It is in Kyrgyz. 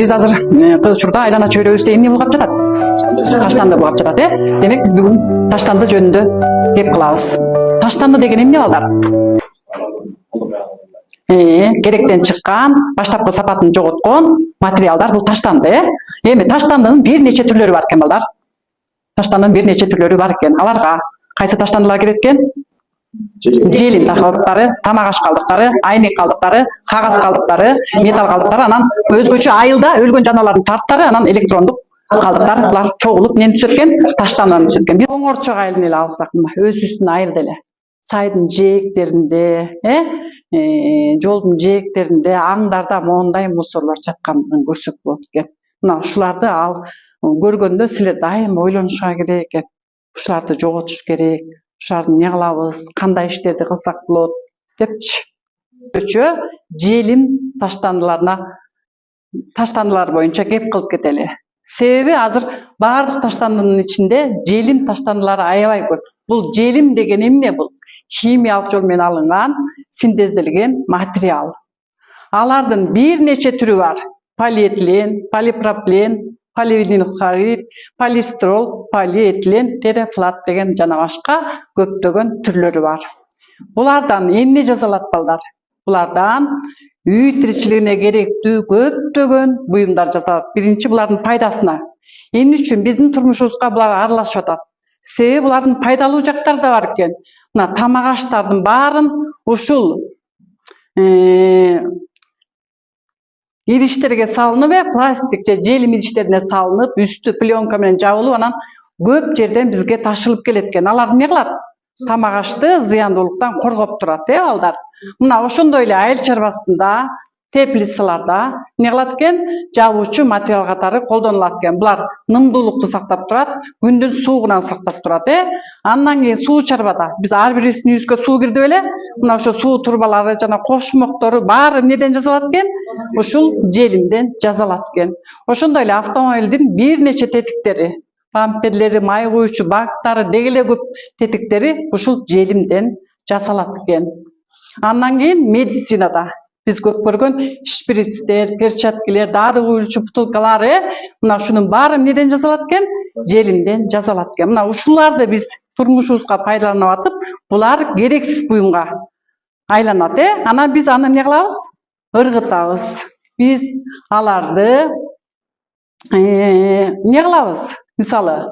Биз азыр учурда айлана чөйрөбүздө эмне булгап жатат? Таштанды булгап жатат, Демек биз бүгүн таштанды жөнүндө кеп кылабыз. Таштанды деген эмне балдар? Керектен чыккан, баштапкы сапатын жоготкон материалдар бул таштанды, Эми таштандынын бир нече түрлөрү бар экен балдар. Таштандынын бир нече түрлөрү бар экен. Аларга кайсы таштандылар кирет экен? Желим калдыктары, тамак аш калдыктары, айнек калдыктары, кагаз калдыктары, металл калдыктары, анан өзгөчө айылда өлгөн жаныбарлардын тарттары, анан электрондук калдыктар булар чогулуп эмнени түзөт экен? Таштандан түзөт экен. Биз оңорчок айылын эле алсак, мына өсүстүн айырды эле. Сайдын жээктеринде, жолдун жээктеринде, аңдарда моундай мусорлор жаткандыгын көрсөк болот экен. Мына ушуларды көргөндө силер дайым ойлонушуңар керек экен. Ушуларды жоготуш керек. Ушарды эмне кылабыз, кандай иштерди кылсак болот депчи. Өзгөчө желим таштандылар боюнча кеп кылып кетели. Себеби азыр баардык таштандынын ичинде желим таштандылары аябай көп. Бул желим деген эмне бул? Химиялык жол менен алынган, синтезделген материал. Алардын бир нече түрү бар. Полиэтилен, полипропилен, поливинилхлорид, полистирол, полиэтилен, терафлат деген жана башка көптөгөн түрлөрү бар. Булардан эмне жасалат балдар? Булардан үй тиричилигине керектүү көптөгөн буюмдар жасалат. Биринчи булардын пайдасына. Эмне үчүн биздин турмушубузга булар аралашып атат? Себеби булардын пайдалуу жактары да бар экен. Мына тамак аштардын баарын ушул идиштерге салынып, пластик же желим идиштерине салынып, үстү пленка менен жабылып, анан көп жерден бизге ташылып келет экен. Алар эмне кылат? Тамак ашты зыяндуулуктан коргоп турат, балдар. Мына ошондой эле айыл чарбасында, теплицаларда эмне кылат экен? Жабуучу материал катары колдонулат экен. Булар нымдуулукту сактап турат, күндүн суугунан сактап турат, Андан кийин суу чарбада биз ар бирибиздин үйүбүзгө суу кирди беле? Мына ошо суу турбалары жана кошмоктору баары эмнеден жасалат экен? Ушул желимден жасалат экен. Ошондой эле автомобилдин бир нече тетиктери, бамперлери, май куючу бактары, деги эле көп тетиктери ушул желимден жасалат экен. Андан кийин медицинада биз көп көргөн шприцтер, перчаткалар, дары куючу бутылкалар, мына ушунун баары эмнеден жасалат экен? Желимден жасалат экен. Мына ушуларды биз турмушубузга пайдаланып атып, булар керексиз буюмга айланат, Анан биз аны эмне кылабыз? Ыргытабыз. Биз аларды эмне кылабыз? Мисалы